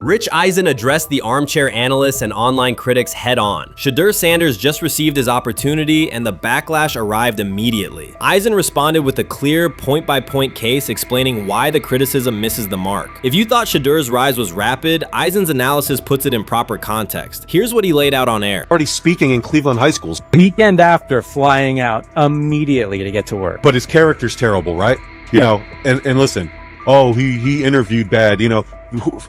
Rich Eisen addressed the armchair analysts and online critics head-on. Shedeur Sanders just received his opportunity, and the backlash arrived immediately. Eisen responded with a clear, point-by-point case explaining why the criticism misses the mark. If you thought Shedeur's rise was rapid, Eisen's analysis puts it in proper context. Here's what he laid out on air. Already speaking in Cleveland high schools. Weekend after, flying out immediately to get to work. But his character's terrible, right? You know, and listen, oh, he interviewed bad, you know.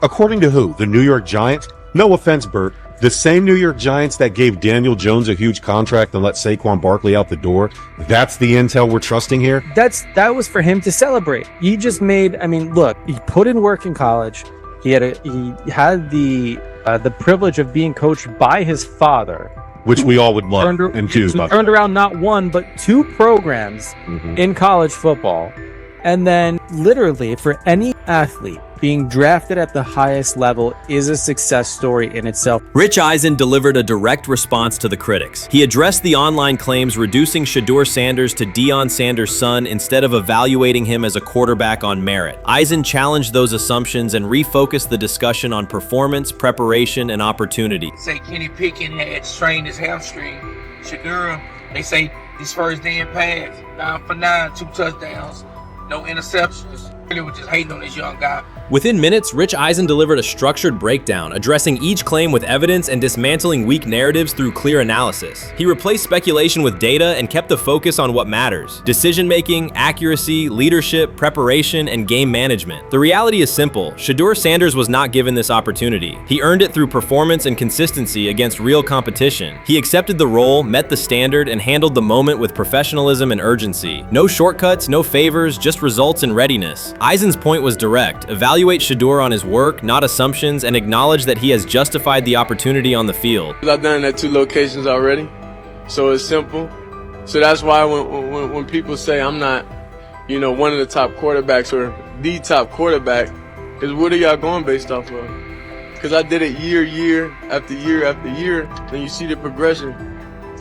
According to who? The New York Giants? No offense, Bert. The same New York Giants that gave Daniel Jones a huge contract and let Saquon Barkley out the door. That's the intel we're trusting here? That was for him to celebrate. He just made, I mean, look, he put in work in college. He had the privilege of being coached by his father. Which we all would love and do. Turned around not one, but two programs in college football. And then literally for any athlete, being drafted at the highest level is a success story in itself. Rich Eisen delivered a direct response to the critics. He addressed the online claims reducing Shedeur Sanders to Deion Sanders' son instead of evaluating him as a quarterback on merit. Eisen challenged those assumptions and refocused the discussion on performance, preparation, and opportunity. Say Kenny Pickett had strained his hamstring. Shedeur, they say his first day in pass, 9 for 9, 2 touchdowns, no interceptions. They were just hating on this young guy. Within minutes, Rich Eisen delivered a structured breakdown, addressing each claim with evidence and dismantling weak narratives through clear analysis. He replaced speculation with data and kept the focus on what matters: decision-making, accuracy, leadership, preparation, and game management. The reality is simple. Shedeur Sanders was not given this opportunity. He earned it through performance and consistency against real competition. He accepted the role, met the standard, and handled the moment with professionalism and urgency. No shortcuts, no favors, just results and readiness. Eisen's point was direct. Evaluate Shedeur on his work, not assumptions, and acknowledge that he has justified the opportunity on the field. I've done it at 2 locations already, so it's simple. So that's why when people say I'm not, you know, one of the top quarterbacks or the top quarterback, because what are y'all going based off of? Because I did it year after year after year, and you see the progression.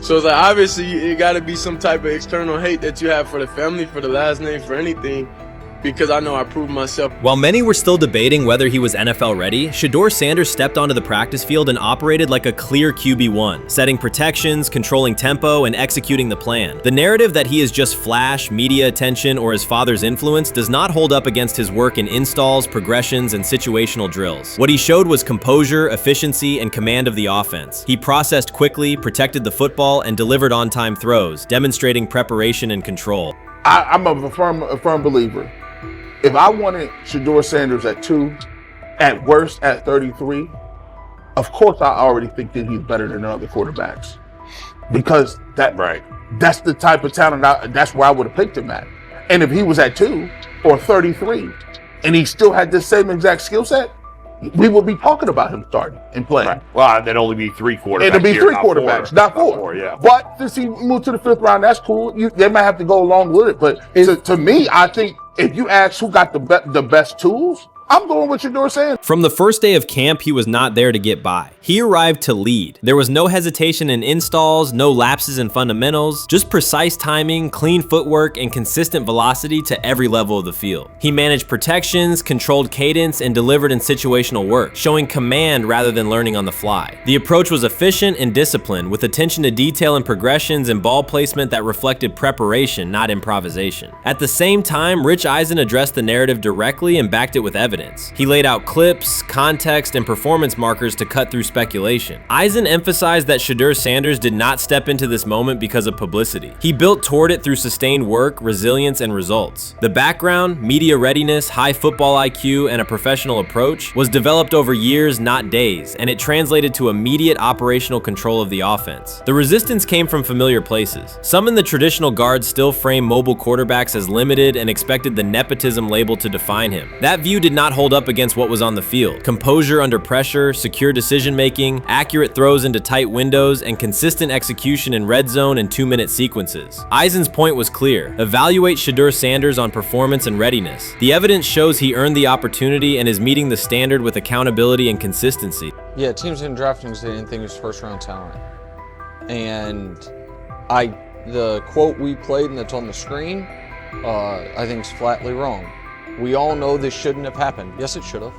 So it's like, obviously it got to be some type of external hate that you have for the family, for the last name, for anything, because I know I proved myself. While many were still debating whether he was NFL ready, Shedeur Sanders stepped onto the practice field and operated like a clear QB1, setting protections, controlling tempo, and executing the plan. The narrative that he is just flash, media attention, or his father's influence does not hold up against his work in installs, progressions, and situational drills. What he showed was composure, efficiency, and command of the offense. He processed quickly, protected the football, and delivered on-time throws, demonstrating preparation and control. I'm a firm believer. If I wanted Shedeur Sanders at 2, at worst at 33, of course I already think that he's better than other quarterbacks. Because that's the type of talent, that's where I would have picked him at. And if he was at 2 or 33, and he still had the same exact skill set, we would be talking about him starting and playing. Right. Well, there'd only be 3 quarterbacks. It'd be 3 quarterbacks, not 4. Not 4, yeah. But since he moved to the 5th round, that's cool. They might have to go along with it. But to me, I think if you ask who got the best tools, I'm going with Shedeur Sanders. From the first day of camp, he was not there to get by. He arrived to lead. There was no hesitation in installs, no lapses in fundamentals, just precise timing, clean footwork, and consistent velocity to every level of the field. He managed protections, controlled cadence, and delivered in situational work, showing command rather than learning on the fly. The approach was efficient and disciplined, with attention to detail and progressions and ball placement that reflected preparation, not improvisation. At the same time, Rich Eisen addressed the narrative directly and backed it with evidence. He laid out clips, context, and performance markers to cut through speculation. Eisen emphasized that Shedeur Sanders did not step into this moment because of publicity. He built toward it through sustained work, resilience, and results. The background, media readiness, high football IQ, and a professional approach was developed over years, not days, and it translated to immediate operational control of the offense. The resistance came from familiar places. Some in the traditional guard still framed mobile quarterbacks as limited and expected the nepotism label to define him. That view did not hold up against what was on the field: composure under pressure, secure decision-making, accurate throws into tight windows, and consistent execution in red zone and 2-minute sequences. Eisen's point was clear: evaluate Shedeur Sanders on performance and readiness. The evidence shows he earned the opportunity and is meeting the standard with accountability and consistency. Yeah, teams didn't draft him because they didn't think he was first-round talent. And the quote we played and that's on the screen, I think is flatly wrong. We all know this shouldn't have happened. Yes, it should have.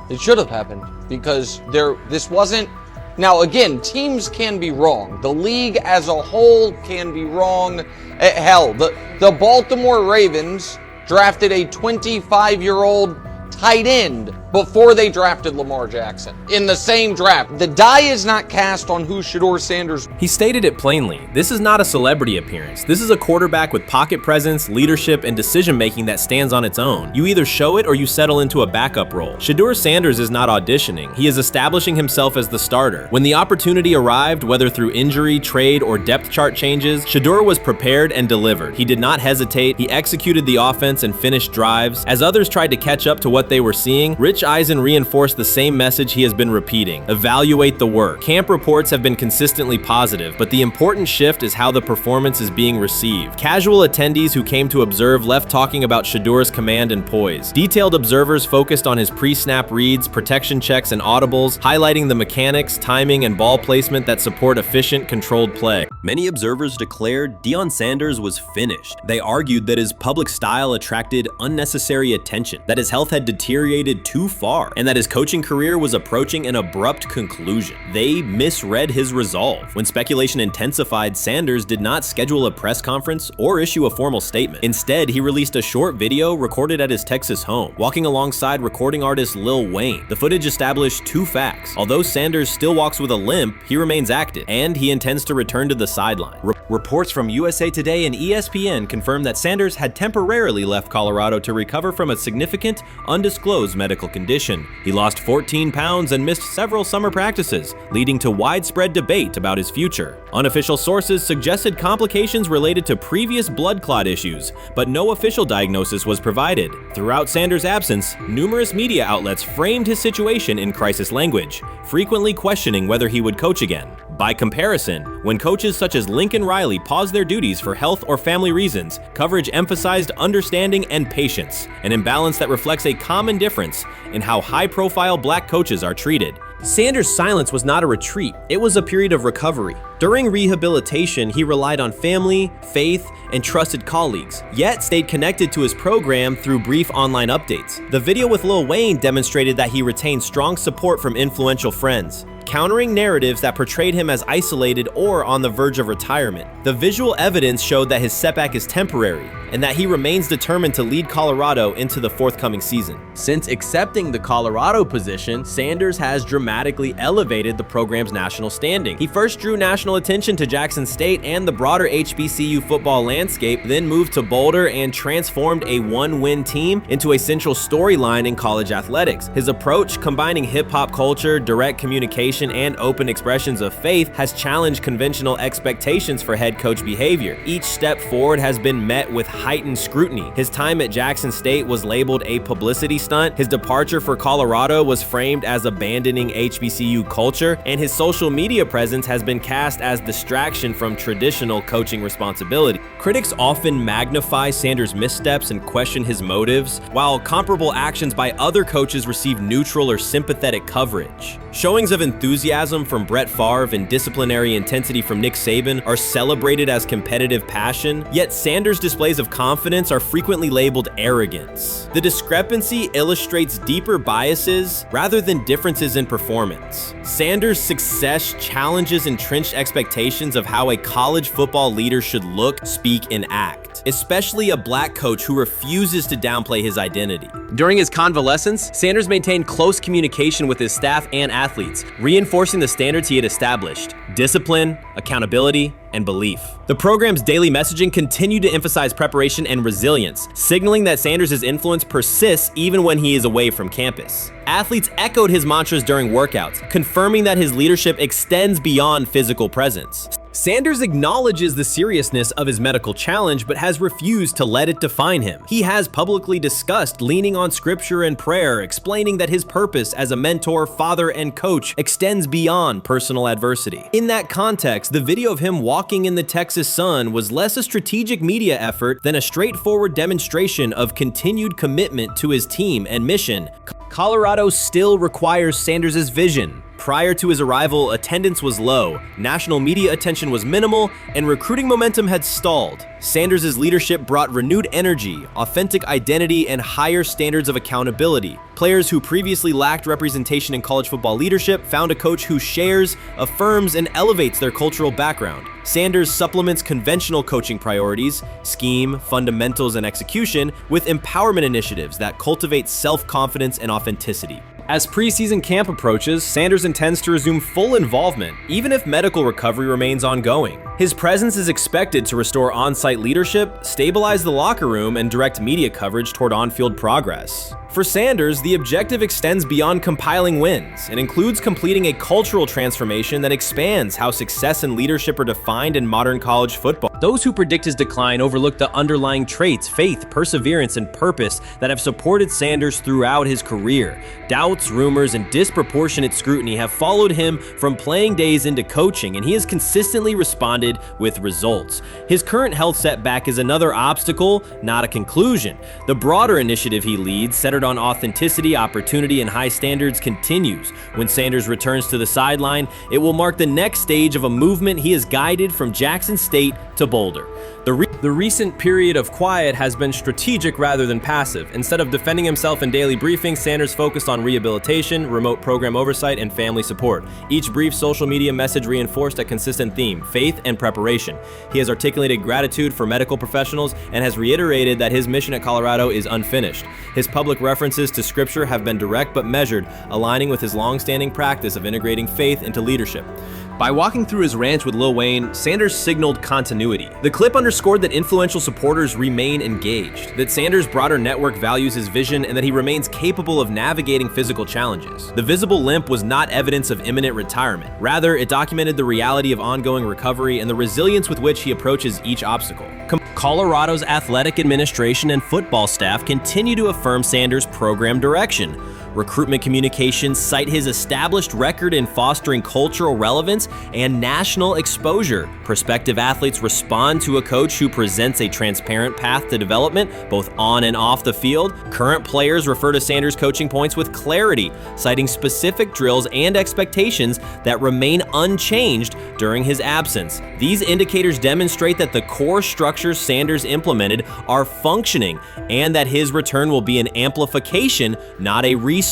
It should have happened because this wasn't. Now, again, teams can be wrong. The league as a whole can be wrong. Hell, the Baltimore Ravens drafted a 25-year-old tight end before they drafted Lamar Jackson in the same draft. The die is not cast on who Shedeur Sanders. He stated it plainly. This is not a celebrity appearance. This is a quarterback with pocket presence, leadership, and decision-making that stands on its own. You either show it or you settle into a backup role. Shedeur Sanders is not auditioning. He is establishing himself as the starter. When the opportunity arrived, whether through injury, trade, or depth chart changes, Shedeur was prepared and delivered. He did not hesitate. He executed the offense and finished drives. As others tried to catch up to what they were seeing, Rich Eisen reinforced the same message he has been repeating: evaluate the work. Camp reports have been consistently positive, but the important shift is how the performance is being received. Casual attendees who came to observe left talking about Shedeur's command and poise. Detailed observers focused on his pre-snap reads, protection checks, and audibles, highlighting the mechanics, timing, and ball placement that support efficient, controlled play. Many observers declared Deion Sanders was finished. They argued that his public style attracted unnecessary attention, that his health had deteriorated too far, and that his coaching career was approaching an abrupt conclusion. They misread his resolve. When speculation intensified, Sanders did not schedule a press conference or issue a formal statement. Instead, he released a short video recorded at his Texas home, walking alongside recording artist Lil Wayne. The footage established two facts. Although Sanders still walks with a limp, he remains active, and he intends to return to the sideline. Reports from USA Today and ESPN confirm that Sanders had temporarily left Colorado to recover from a significant, undisclosed medical condition. He lost 14 pounds and missed several summer practices, leading to widespread debate about his future. Unofficial sources suggested complications related to previous blood clot issues, but no official diagnosis was provided. Throughout Sanders' absence, numerous media outlets framed his situation in crisis language, frequently questioning whether he would coach again. By comparison, when coaches such as Lincoln Riley paused their duties for health or family reasons, coverage emphasized understanding and patience, an imbalance that reflects a common difference in how high-profile black coaches are treated. Sanders' silence was not a retreat, it was a period of recovery. During rehabilitation, he relied on family, faith, and trusted colleagues, yet stayed connected to his program through brief online updates. The video with Lil Wayne demonstrated that he retained strong support from influential friends, countering narratives that portrayed him as isolated or on the verge of retirement. The visual evidence showed that his setback is temporary, and that he remains determined to lead Colorado into the forthcoming season. Since accepting the Colorado position, Sanders has dramatically elevated the program's national standing. He first drew national attention to Jackson State and the broader HBCU football landscape, then moved to Boulder and transformed a one-win team into a central storyline in college athletics. His approach, combining hip-hop culture, direct communication, and open expressions of faith, has challenged conventional expectations for head coach behavior. Each step forward has been met with heightened scrutiny. His time at Jackson State was labeled a publicity stunt, his departure for Colorado was framed as abandoning HBCU culture, and his social media presence has been cast as distraction from traditional coaching responsibility. Critics often magnify Sanders' missteps and question his motives, while comparable actions by other coaches receive neutral or sympathetic coverage. Showings of enthusiasm from Brett Favre and disciplinary intensity from Nick Saban are celebrated as competitive passion, yet Sanders' displays of confidence are frequently labeled arrogance. The discrepancy illustrates deeper biases rather than differences in performance. Sanders' success challenges entrenched expectations of how a college football leader should look, speak, and act, especially a black coach who refuses to downplay his identity. During his convalescence, Sanders maintained close communication with his staff and athletes, reinforcing the standards he had established: discipline, accountability, and belief. The program's daily messaging continued to emphasize preparation and resilience, signaling that Sanders' influence persists even when he is away from campus. Athletes echoed his mantras during workouts, confirming that his leadership extends beyond physical presence. Sanders acknowledges the seriousness of his medical challenge, but has refused to let it define him. He has publicly discussed leaning on scripture and prayer, explaining that his purpose as a mentor, father, and coach extends beyond personal adversity. In that context, the video of him walking in the Texas sun was less a strategic media effort than a straightforward demonstration of continued commitment to his team and mission. Colorado still requires Sanders' vision, prior to his arrival, attendance was low, national media attention was minimal, and recruiting momentum had stalled. Sanders' leadership brought renewed energy, authentic identity, and higher standards of accountability. Players who previously lacked representation in college football leadership found a coach who shares, affirms, and elevates their cultural background. Sanders supplements conventional coaching priorities, scheme, fundamentals, and execution with empowerment initiatives that cultivate self-confidence and authenticity. As preseason camp approaches, Sanders intends to resume full involvement, even if medical recovery remains ongoing. His presence is expected to restore on-site leadership, stabilize the locker room, and direct media coverage toward on-field progress. For Sanders, the objective extends beyond compiling wins and includes completing a cultural transformation that expands how success and leadership are defined in modern college football. Those who predict his decline overlook the underlying traits, faith, perseverance, and purpose that have supported Sanders throughout his career. Doubts, rumors, and disproportionate scrutiny have followed him from playing days into coaching, and he has consistently responded with results. His current health setback is another obstacle, not a conclusion. The broader initiative he leads, centered on authenticity, opportunity, and high standards, continues. When Sanders returns to the sideline, it will mark the next stage of a movement he has guided from Jackson State to Boulder. The recent period of quiet has been strategic rather than passive. Instead of defending himself in daily briefings, Sanders focused on rehabilitation, remote program oversight, and family support. Each brief social media message reinforced a consistent theme: faith and preparation. He has articulated gratitude for medical professionals and has reiterated that his mission at Colorado is unfinished. His public references to scripture have been direct but measured, aligning with his long-standing practice of integrating faith into leadership. By walking through his ranch with Lil Wayne, Sanders signaled continuity. The clip underscored that influential supporters remain engaged, that Sanders' broader network values his vision, and that he remains capable of navigating physical challenges. The visible limp was not evidence of imminent retirement. Rather, it documented the reality of ongoing recovery and the resilience with which he approaches each obstacle. Colorado's athletic administration and football staff continue to affirm Sanders' program direction. Recruitment communications cite his established record in fostering cultural relevance and national exposure. Prospective athletes respond to a coach who presents a transparent path to development, both on and off the field. Current players refer to Sanders' coaching points with clarity, citing specific drills and expectations that remain unchanged during his absence. These indicators demonstrate that the core structures Sanders implemented are functioning and that his return will be an amplification, not a restart.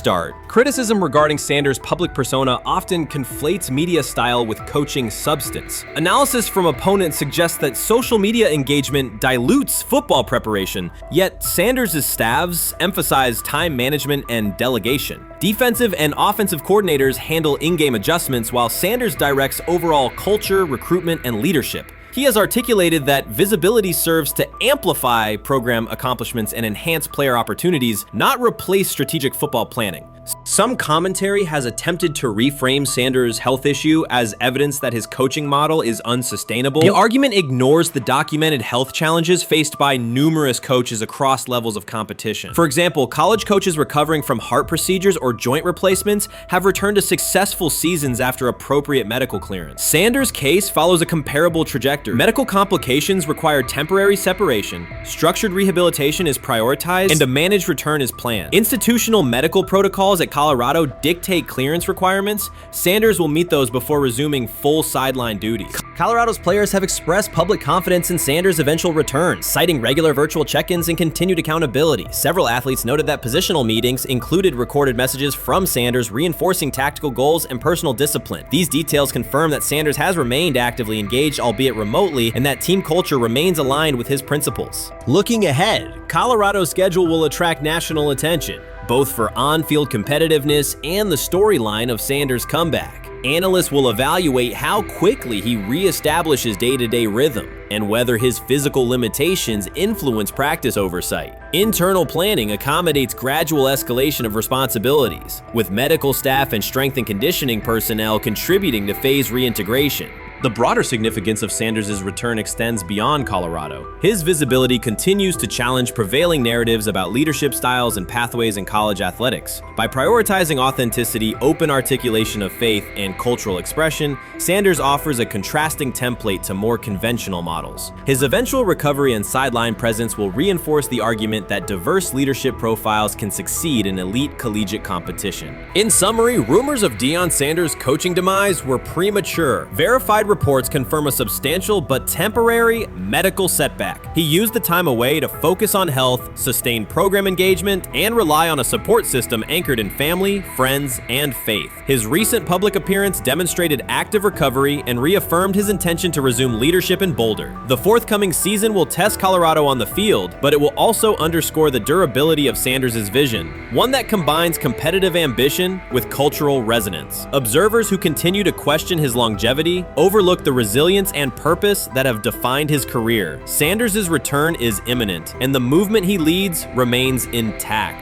Criticism regarding Sanders' public persona often conflates media style with coaching substance. Analysis from opponents suggests that social media engagement dilutes football preparation, yet Sanders' staffs emphasize time management and delegation. Defensive and offensive coordinators handle in-game adjustments while Sanders directs overall culture, recruitment, and leadership. He has articulated that visibility serves to amplify program accomplishments and enhance player opportunities, not replace strategic football planning. Some commentary has attempted to reframe Sanders' health issue as evidence that his coaching model is unsustainable. The argument ignores the documented health challenges faced by numerous coaches across levels of competition. For example, college coaches recovering from heart procedures or joint replacements have returned to successful seasons after appropriate medical clearance. Sanders' case follows a comparable trajectory. Medical complications require temporary separation, structured rehabilitation is prioritized, and a managed return is planned. Institutional medical protocols at Colorado dictate clearance requirements. Sanders will meet those before resuming full sideline duties. Colorado's players have expressed public confidence in Sanders' eventual return, citing regular virtual check-ins and continued accountability. Several athletes noted that positional meetings included recorded messages from Sanders reinforcing tactical goals and personal discipline. These details confirm that Sanders has remained actively engaged, albeit remotely, and that team culture remains aligned with his principles. Looking ahead, Colorado's schedule will attract national attention, both for on-field competitiveness and the storyline of Sanders' comeback. Analysts will evaluate how quickly he reestablishes day-to-day rhythm and whether his physical limitations influence practice oversight. Internal planning accommodates gradual escalation of responsibilities, with medical staff and strength and conditioning personnel contributing to phase reintegration. The broader significance of Sanders' return extends beyond Colorado. His visibility continues to challenge prevailing narratives about leadership styles and pathways in college athletics. By prioritizing authenticity, open articulation of faith, and cultural expression, Sanders offers a contrasting template to more conventional models. His eventual recovery and sideline presence will reinforce the argument that diverse leadership profiles can succeed in elite collegiate competition. In summary, rumors of Deion Sanders' coaching demise were premature. Verified reports confirm a substantial but temporary medical setback. He used the time away to focus on health, sustain program engagement, and rely on a support system anchored in family, friends, and faith. His recent public appearance demonstrated active recovery and reaffirmed his intention to resume leadership in Boulder. The forthcoming season will test Colorado on the field, but it will also underscore the durability of Sanders' vision, one that combines competitive ambition with cultural resonance. Observers who continue to question his longevity overlook the resilience and purpose that have defined his career. Sanders' return is imminent, and the movement he leads remains intact.